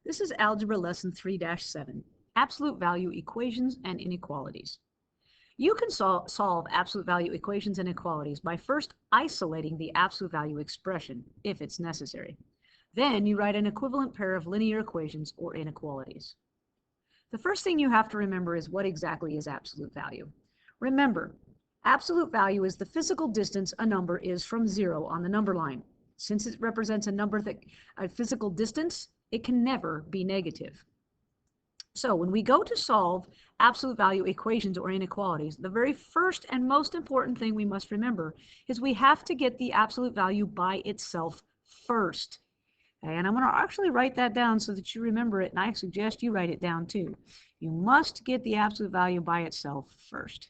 This is Algebra Lesson 3-7, Absolute Value Equations and Inequalities. You can solve absolute value equations and inequalities by first isolating the absolute value expression, if it's necessary. Then you write an equivalent pair of linear equations or inequalities. The first thing you have to remember is what exactly is absolute value. Remember, absolute value is the physical distance a number is from zero on the number line. Since it represents a physical distance, it can never be negative. So when we go to solve absolute value equations or inequalities, the very first and most important thing we must remember is we have to get the absolute value by itself first. And I'm going to actually write that down so that you remember it, and I suggest you write it down too. You must get the absolute value by itself first.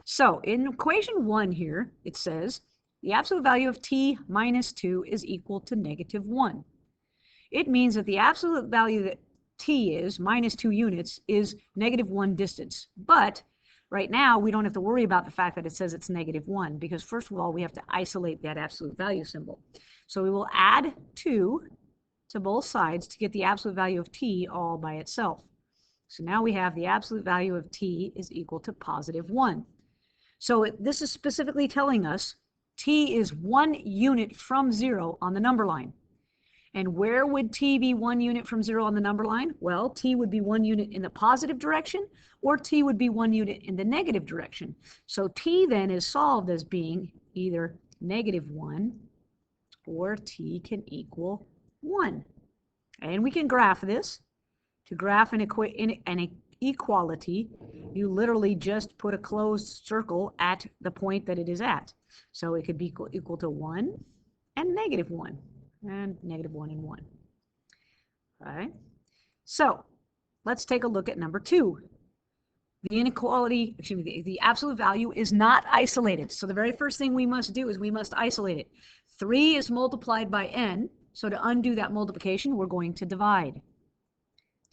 So in equation 1 here, it says the absolute value of t minus 2 is equal to negative 1. It means that the absolute value that t is, minus 2 units, is negative 1 distance. But right now, we don't have to worry about the fact that it says it's negative 1, because first of all, we have to isolate that absolute value symbol. So we will add 2 to both sides to get the absolute value of t all by itself. So now we have the absolute value of t is equal to positive 1. So this is specifically telling us t is 1 unit from 0 on the number line. And where would t be 1 unit from 0 on the number line? Well, t would be 1 unit in the positive direction, or t would be 1 unit in the negative direction. So t then is solved as being either negative 1 or t can equal 1. And we can graph this. To graph an equality, you literally just put a closed circle at the point that it is at. So it could be equal to 1 and negative 1, and negative 1 and 1. All right. So let's take a look at number 2. The inequality, the absolute value is not isolated. So the very first thing we must do is we must isolate it. 3 is multiplied by n. So to undo that multiplication, we're going to divide.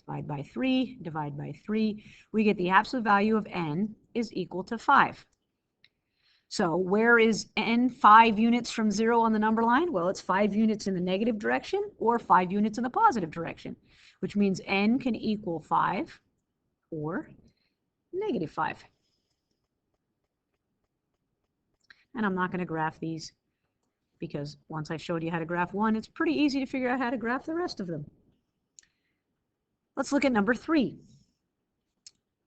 Divide by 3, divide by 3. We get the absolute value of n is equal to 5. So where is n 5 units from 0 on the number line? Well, it's 5 units in the negative direction or 5 units in the positive direction, which means n can equal 5 or negative 5. And I'm not going to graph these because once I showed you how to graph one, it's pretty easy to figure out how to graph the rest of them. Let's look at number 3.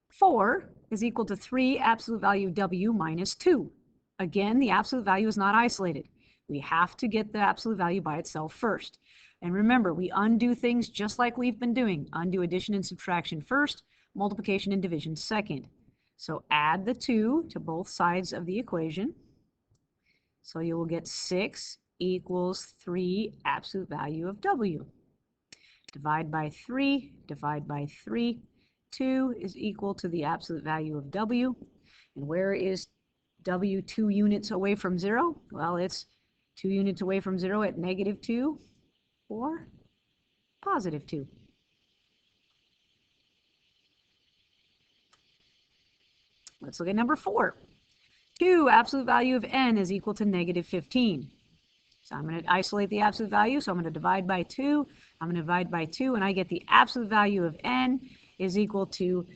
4 is equal to 3 absolute value w minus 2. Again, the absolute value is not isolated. We have to get the absolute value by itself first. And remember, we undo things just like we've been doing. Undo addition and subtraction first, multiplication and division second. So add the 2 to both sides of the equation. So you will get 6 equals 3 absolute value of w. Divide by 3, divide by 3. 2 is equal to the absolute value of w. And where is w 2 units away from 0? Well, it's 2 units away from 0 at negative 2 or positive 2. Let's look at number 4. 2 absolute value of n is equal to negative 15. So I'm going to isolate the absolute value, so I'm going to divide by 2. I'm going to divide by 2, and I get the absolute value of n is equal to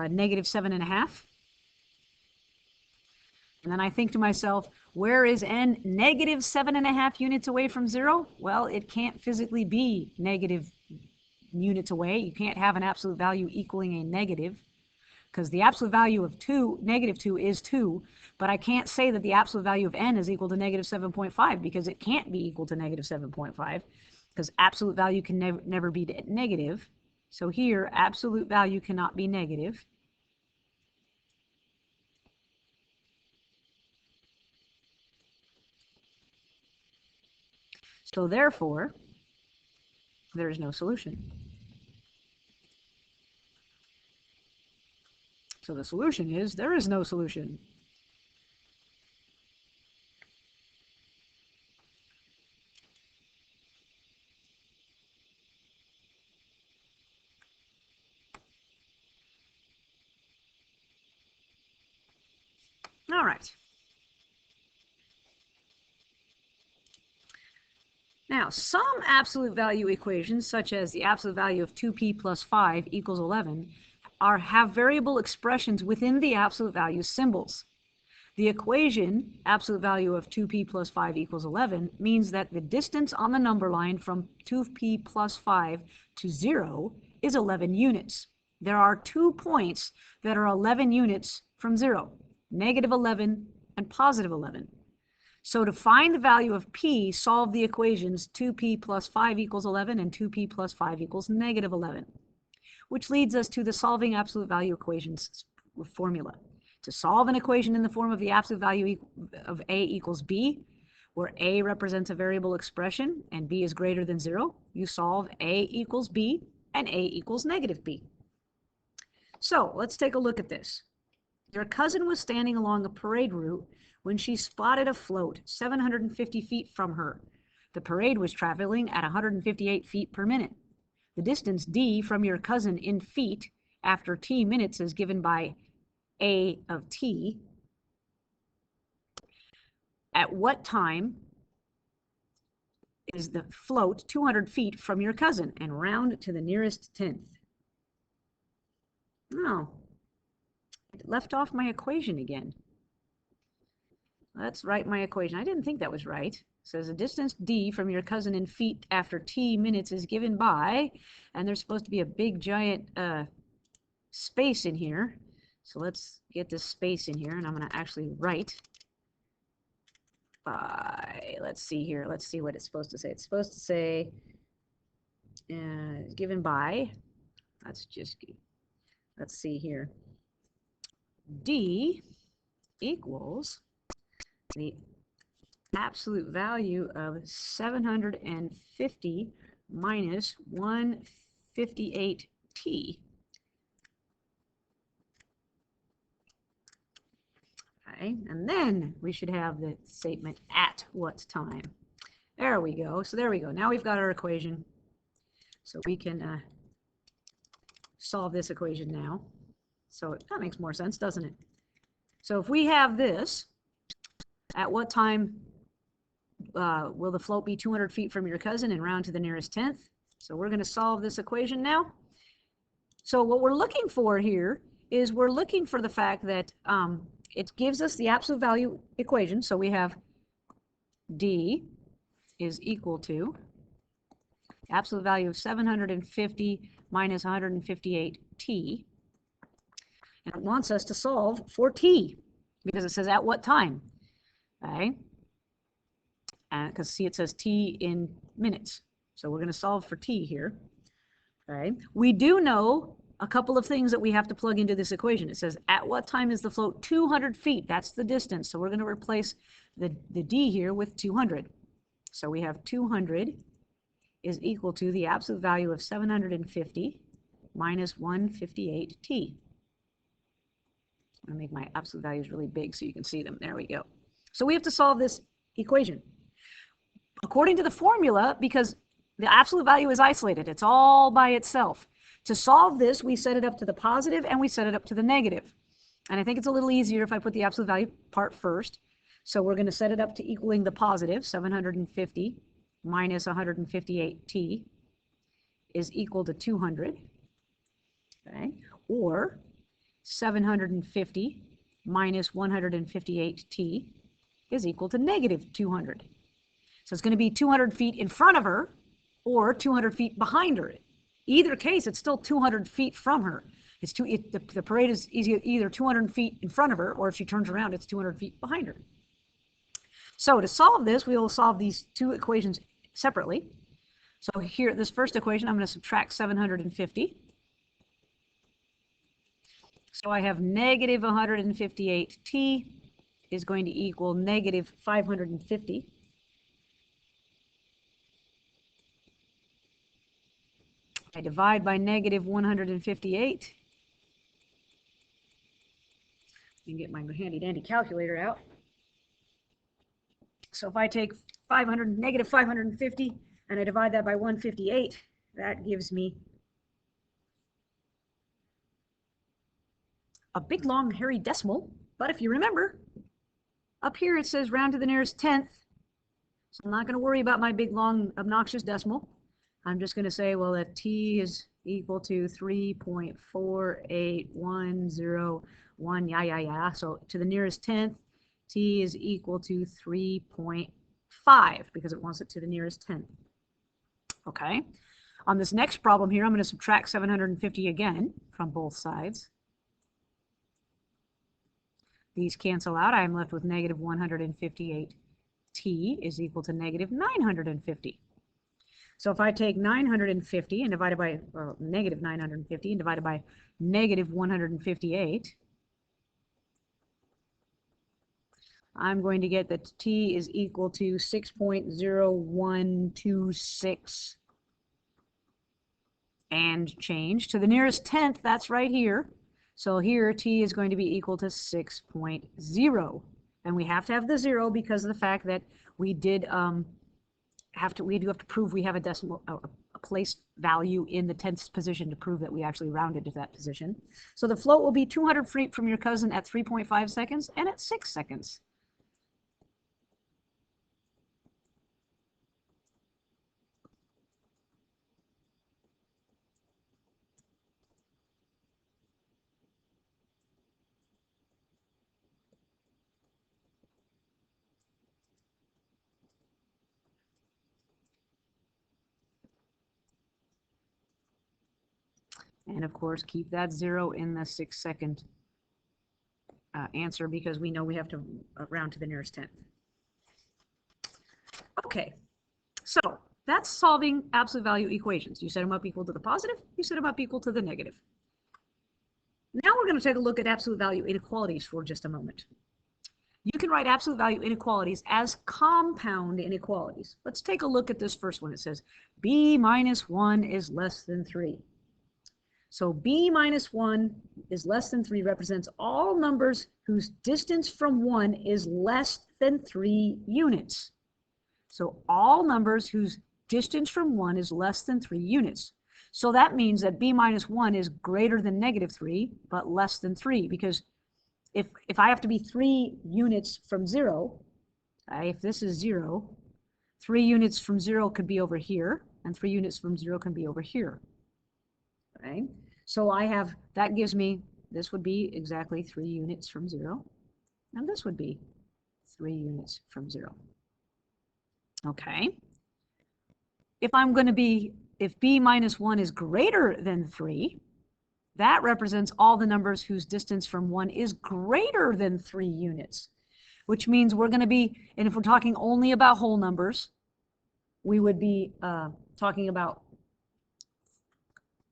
negative 7.5. And then I think to myself, where is n negative 7.5 units away from 0? Well, it can't physically be negative units away. You can't have an absolute value equaling a negative, because the absolute value of negative 2 is 2, but I can't say that the absolute value of n is equal to negative 7.5 because it can't be equal to negative 7.5 because absolute value can never be negative. So here, absolute value cannot be negative. So therefore, there is no solution. So the solution is there is no solution. All right. Now, some absolute value equations, such as the absolute value of 2p plus 5 equals 11, have variable expressions within the absolute value symbols. The equation, absolute value of 2p plus 5 equals 11, means that the distance on the number line from 2p plus 5 to 0 is 11 units. There are 2 points that are 11 units from 0, negative 11 and positive 11. So to find the value of p, solve the equations 2p plus 5 equals 11 and 2p plus 5 equals negative 11, which leads us to the solving absolute value equations formula. To solve an equation in the form of the absolute value of a equals b, where a represents a variable expression and b is greater than 0, you solve a equals b and a equals negative b. So let's take a look at this. Your cousin was standing along a parade route when she spotted a float 750 feet from her. The parade was traveling at 158 feet per minute. The distance d from your cousin in feet after t minutes is given by a of t. At what time is the float 200 feet from your cousin and round to the nearest tenth? Oh, I left off my equation again. Let's write my equation. I didn't think that was right. It says the distance d from your cousin in feet after t minutes is given by, and there's supposed to be a big giant space in here. So let's get this space in here, and I'm going to actually write by, let's see here. Let's see what it's supposed to say. It's supposed to say given by, let's see here. D equals the absolute value of 750 minus 158t. Okay, and then we should have the statement at what time. There we go. So there we go. Now we've got our equation. So we can solve this equation now. So that makes more sense, doesn't it? So if we have this, at what time will the float be 200 feet from your cousin and round to the nearest tenth? So we're going to solve this equation now. So what we're looking for here is we're looking for the fact that it gives us the absolute value equation. So we have d is equal to absolute value of 750 minus 158t. And it wants us to solve for t because it says at what time. Okay, because see, it says t in minutes, so we're going to solve for t here. Okay, we do know a couple of things that we have to plug into this equation. It says at what time is the float 200 feet? That's the distance, so we're going to replace the d here with 200. So we have 200 is equal to the absolute value of 750 minus 158t. I'm going to make my absolute values really big so you can see them. There we go. So we have to solve this equation according to the formula because the absolute value is isolated. It's all by itself. To solve this, we set it up to the positive and we set it up to the negative. And I think it's a little easier if I put the absolute value part first. So we're going to set it up to equaling the positive, 750 minus 158t is equal to 200. Okay, or 750 minus 158t is equal to negative 200. So it's going to be 200 feet in front of her or 200 feet behind her. Either case, it's still 200 feet from her. The parade is either 200 feet in front of her, or if she turns around, it's 200 feet behind her. So to solve this, we will solve these two equations separately. So here, this first equation, I'm going to subtract 750. So I have negative 158t is going to equal negative 550. I divide by negative 158. You can get my handy dandy calculator out. So if I take negative 550 and I divide that by 158, that gives me a big long hairy decimal. But if you remember, Up here it says round to the nearest tenth. So I'm not going to worry about my big, long, obnoxious decimal. I'm just going to say, well, if t is equal to 3.48101, yeah. So to the nearest tenth, t is equal to 3.5 because it wants it to the nearest tenth. Okay. On this next problem here, I'm going to subtract 750 again from both sides. These cancel out. I'm left with negative 158. T is equal to negative 950. So if I take 950 and divide it by negative 950 and divide it by negative 158, I'm going to get that T is equal to 6.0126 and change. To the nearest tenth, that's right here. So here T is going to be equal to 6.0. And we have to have the 0 because of the fact that we did we do have to prove we have a decimal, a place value in the tenth position to prove that we actually rounded to that position. So the float will be 200 feet from your cousin at 3.5 seconds and at 6 seconds. And of course, keep that 0 in the 6 second answer because we know we have to round to the nearest tenth. Okay, so that's solving absolute value equations. You set them up equal to the positive, you set them up equal to the negative. Now we're going to take a look at absolute value inequalities for just a moment. You can write absolute value inequalities as compound inequalities. Let's take a look at this first one. It says b minus 1 is less than 3. So b minus 1 is less than 3 represents all numbers whose distance from 1 is less than 3 units. So all numbers whose distance from 1 is less than 3 units. So that means that b minus 1 is greater than negative 3, but less than 3, because if I have to be 3 units from 0, if this is 0, 3 units from 0 could be over here, and 3 units from 0 can be over here. Okay? So that gives me, this would be exactly 3 units from 0, and this would be 3 units from 0. Okay? If b minus 1 is greater than 3, that represents all the numbers whose distance from 1 is greater than 3 units, which means we're going to be, and if we're talking only about whole numbers, we would be talking about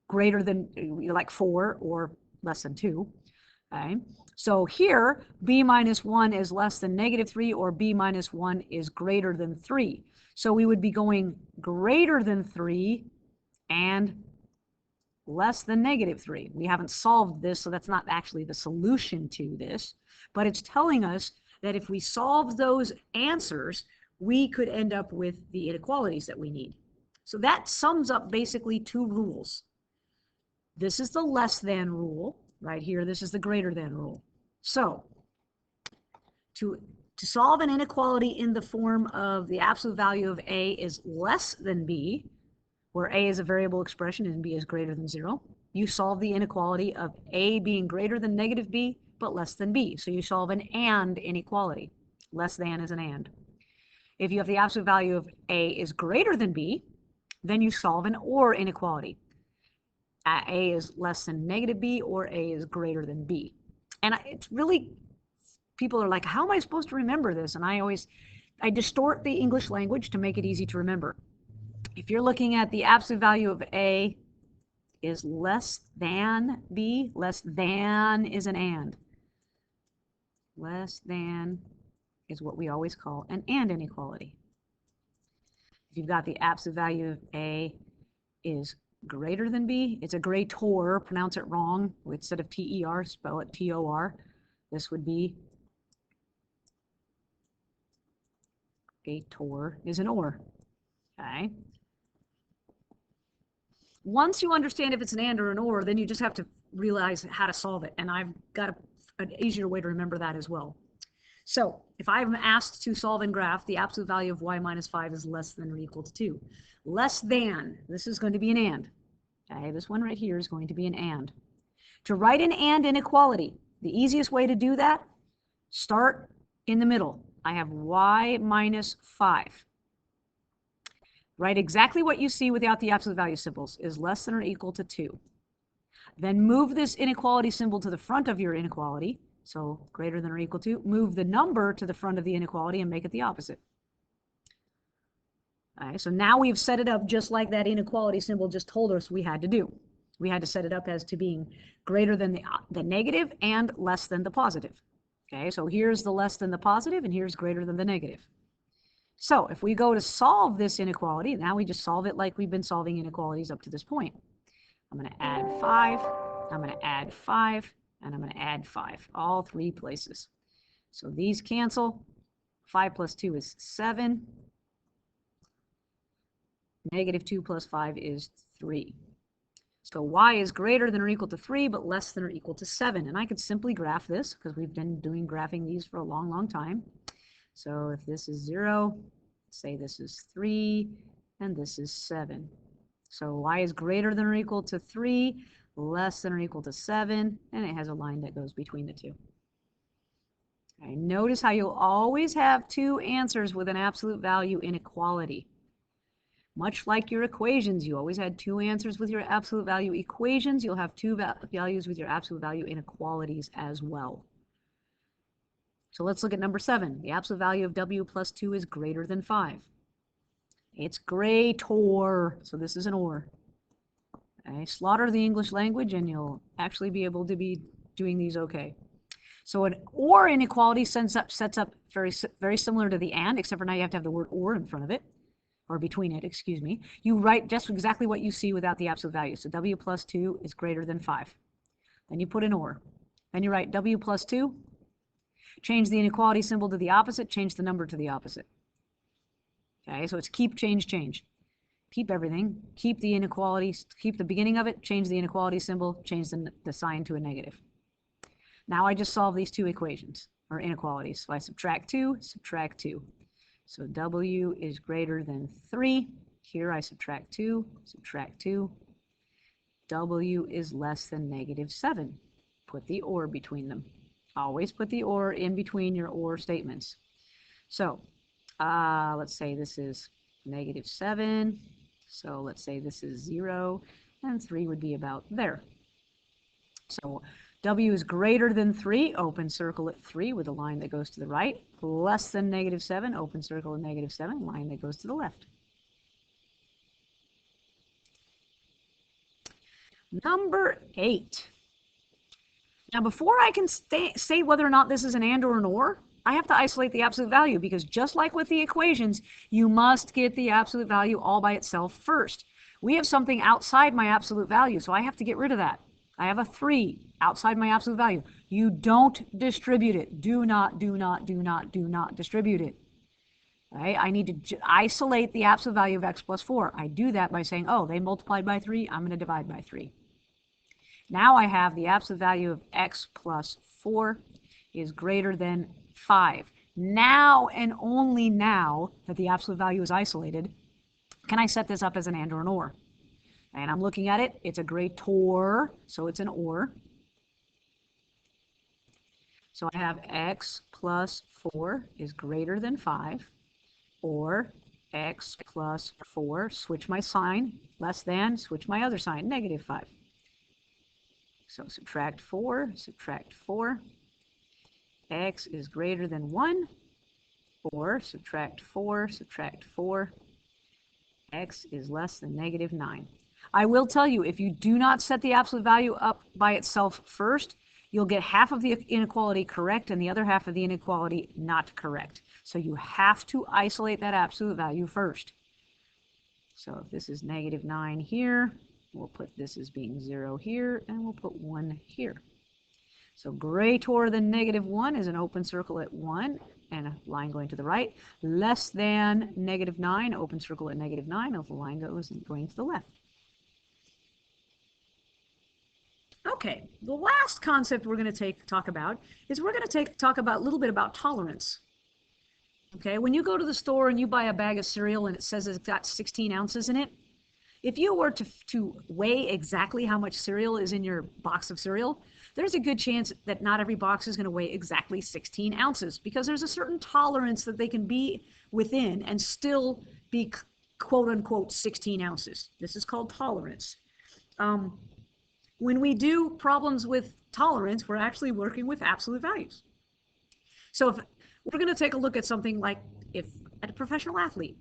greater than, like 4 or less than 2. Okay? So here, b minus 1 is less than negative 3, or b minus 1 is greater than 3. So we would be going greater than 3 and less than negative 3. We haven't solved this, so that's not actually the solution to this, but it's telling us that if we solve those answers, we could end up with the inequalities that we need. So that sums up basically 2 rules. This is the less than rule right here. This is the greater than rule. So to solve an inequality in the form of the absolute value of a is less than b, where a is a variable expression and b is greater than 0, you solve the inequality of a being greater than negative b, but less than b. So you solve an and inequality. Less than is an and. If you have the absolute value of a is greater than b, then you solve an or inequality. A is less than negative b, or a is greater than b. And it's really, people are like, how am I supposed to remember this? And I distort the English language to make it easy to remember. If you're looking at the absolute value of a is less than b, less than is an and. Less than is what we always call an and inequality. If you've got the absolute value of a is greater than b, it's a greater, pronounce it wrong. Instead of T-E-R, spell it T-O-R. This would be greater is an or. Okay. Once you understand if it's an and or an or, then you just have to realize how to solve it. And I've got an easier way to remember that as well. So if I'm asked to solve and graph, the absolute value of y minus 5 is less than or equal to 2. Less than, this is going to be an and. Okay, this one right here is going to be an and. To write an and inequality, the easiest way to do that, start in the middle. I have y minus 5. Write exactly what you see without the absolute value symbols, is less than or equal to 2. Then move this inequality symbol to the front of your inequality, so greater than or equal to. Move the number to the front of the inequality and make it the opposite. All right, so now we've set it up just like that inequality symbol just told us we had to do. We had to set it up as to being greater than the negative and less than the positive. Okay, so here's the less than the positive, and here's greater than the negative. So if we go to solve this inequality, now we just solve it like we've been solving inequalities up to this point. I'm going to add 5, I'm going to add 5, and I'm going to add 5, all 3 places. So these cancel. 5 plus 2 is 7. Negative 2 plus 5 is 3. So y is greater than or equal to 3, but less than or equal to 7. And I could simply graph this, because we've been doing graphing these for a long, long time. So if this is 0, say this is 3, and this is 7. So y is greater than or equal to 3, less than or equal to 7, and it has a line that goes between the two. Okay, notice how you'll always have 2 answers with an absolute value inequality. Much like your equations, you always had 2 answers with your absolute value equations. You'll have 2 values with your absolute value inequalities as well. So let's look at number 7. The absolute value of w plus 2 is greater than 5. It's greater, so this is an or. Okay, slaughter the English language and you'll actually be able to be doing these okay. So an or inequality sets up very similar to the and, except for now you have to have the word or in front of it, or between it, excuse me. You write just exactly what you see without the absolute value. So w plus 2 is greater than 5. Then you put an or. Then you write w plus 2, change the inequality symbol to the opposite, change the number to the opposite. Okay, so it's keep, change, change. Keep everything, keep the inequalities, keep the beginning of it, change the inequality symbol, change the sign to a negative. Now I just solve these 2 equations, or inequalities. So I subtract 2, subtract 2. So w is greater than 3. Here I subtract 2, subtract 2. W is less than negative 7. Put the or between them. Always put the or in between your or statements. So let's say this is negative 7. So let's say this is 0, and 3 would be about there. So w is greater than 3, open circle at 3 with a line that goes to the right. Less than negative 7, open circle at negative 7, line that goes to the left. Number 8. Now before I can say whether or not this is an and or an or, I have to isolate the absolute value, because just like with the equations, you must get the absolute value all by itself first. We have something outside my absolute value, so I have to get rid of that. I have a 3 outside my absolute value. You don't distribute it. Do not distribute it. Right? I need to isolate the absolute value of x plus 4. I do that by saying, oh, they multiplied by 3, I'm going to divide by 3. Now I have the absolute value of x plus 4 is greater than 5. Now and only now that the absolute value is isolated, can I set this up as an and or an or? And I'm looking at it, it's a greater, so it's an or. So I have x plus 4 is greater than 5, or x plus 4, switch my sign, less than, switch my other sign, negative 5. So subtract 4, x is greater than 1, or subtract 4, x is less than negative 9. I will tell you, if you do not set the absolute value up by itself first, you'll get half of the inequality correct and the other half of the inequality not correct. So you have to isolate that absolute value first. So if this is negative 9 here, we'll put this as being 0 here, and we'll put 1 here. So greater than negative 1 is an open circle at 1, and a line going to the right. Less than negative 9, open circle at negative 9, and the line goes going to the left. Okay, the last concept we're going to talk about is we're going to talk about a little bit about tolerance. Okay, when you go to the store and you buy a bag of cereal and it says it's got 16 ounces in it, if you were to weigh exactly how much cereal is in your box of cereal, there's a good chance that not every box is going to weigh exactly 16 ounces because there's a certain tolerance that they can be within and still be quote unquote 16 ounces. This is called tolerance. When we do problems with tolerance, we're actually working with absolute values. So if we're going to take a look at something like at a professional athlete.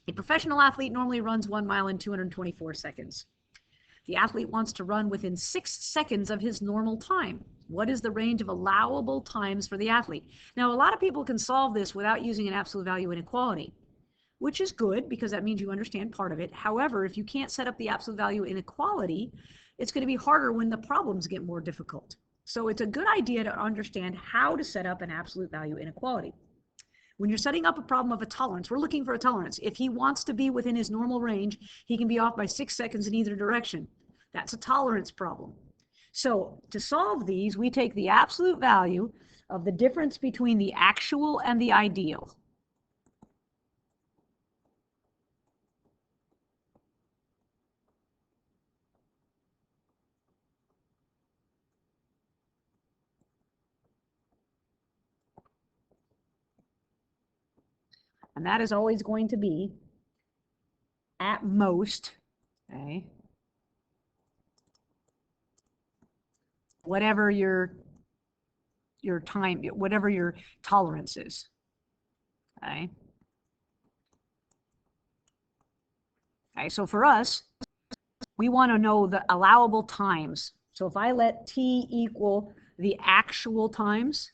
A professional athlete normally runs 1 mile in 224 seconds. The athlete wants to run within 6 seconds of his normal time. What is the range of allowable times for the athlete? Now, a lot of people can solve this without using an absolute value inequality, which is good because that means you understand part of it. However, if you can't set up the absolute value inequality, it's going to be harder when the problems get more difficult. So it's a good idea to understand how to set up an absolute value inequality. When you're setting up a problem of a tolerance, we're looking for a tolerance. If he wants to be within his normal range, he can be off by 6 seconds in either direction. That's a tolerance problem. So to solve these, we take the absolute value of the difference between the actual and the ideal. And that is always going to be, at most, okay, whatever your time, whatever your tolerance is. Okay. Okay, so for us, we want to know the allowable times. So if I let t equal the actual times,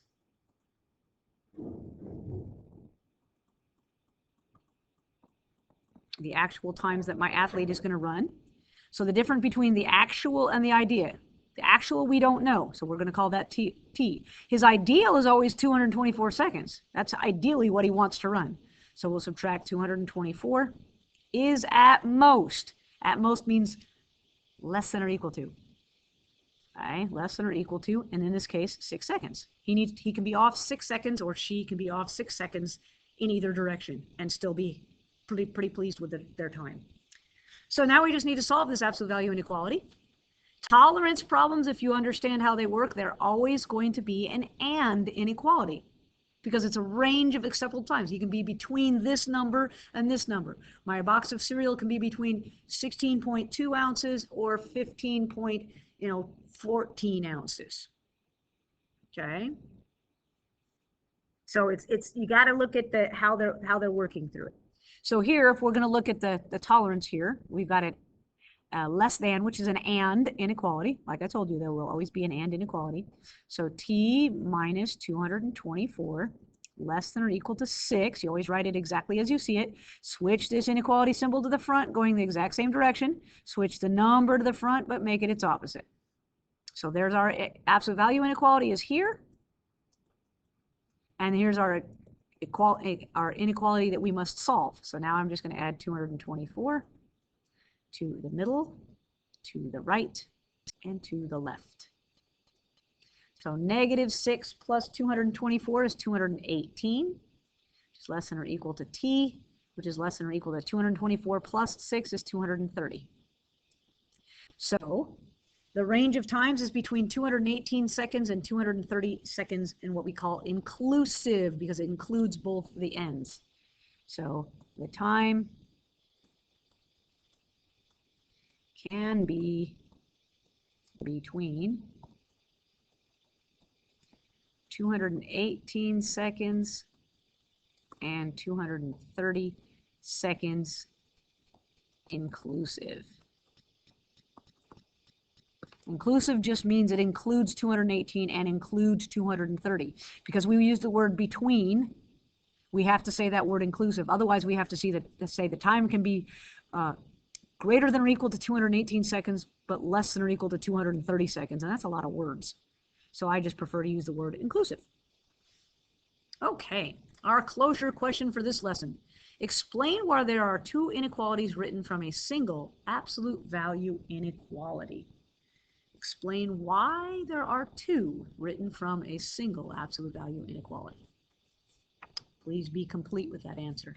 that my athlete is going to run. So the difference between the actual and the idea. The actual we don't know, so we're going to call that t. His ideal is always 224 seconds. That's ideally what he wants to run. So we'll subtract 224 is at most. At most means less than or equal to. Okay, less than or equal to, and in this case, 6 seconds. He can be off 6 seconds, or she can be off 6 seconds in either direction and still be pretty pleased with their time. So now we just need to solve this absolute value inequality. Tolerance problems, if you understand how they work, they're always going to be an and inequality because it's a range of acceptable times. You can be between this number and this number. My box of cereal can be between 16.2 ounces or 14 ounces. Okay. So it's you got to look at how they're working through it. So here, if we're going to look at the tolerance here, we've got it less than, which is an and inequality. Like I told you, there will always be an and inequality. So t minus 224 less than or equal to 6. You always write it exactly as you see it. Switch this inequality symbol to the front, going the exact same direction. Switch the number to the front, but make it its opposite. So there's our absolute value inequality is here. And here's our inequality that we must solve. So now I'm just going to add 224 to the middle, to the right, and to the left. So negative 6 plus 224 is 218, which is less than or equal to t, which is less than or equal to 224 plus 6 is 230. So the range of times is between 218 seconds and 230 seconds in what we call inclusive, because it includes both the ends. So the time can be between 218 seconds and 230 seconds inclusive. Inclusive just means it includes 218 and includes 230. Because we use the word between, we have to say that word inclusive. Otherwise, we have to say the time can be greater than or equal to 218 seconds, but less than or equal to 230 seconds. And that's a lot of words. So I just prefer to use the word inclusive. Okay, our closure question for this lesson. Explain why there are two inequalities written from a single absolute value inequality. Explain why there are two written from a single absolute value inequality. Please be complete with that answer.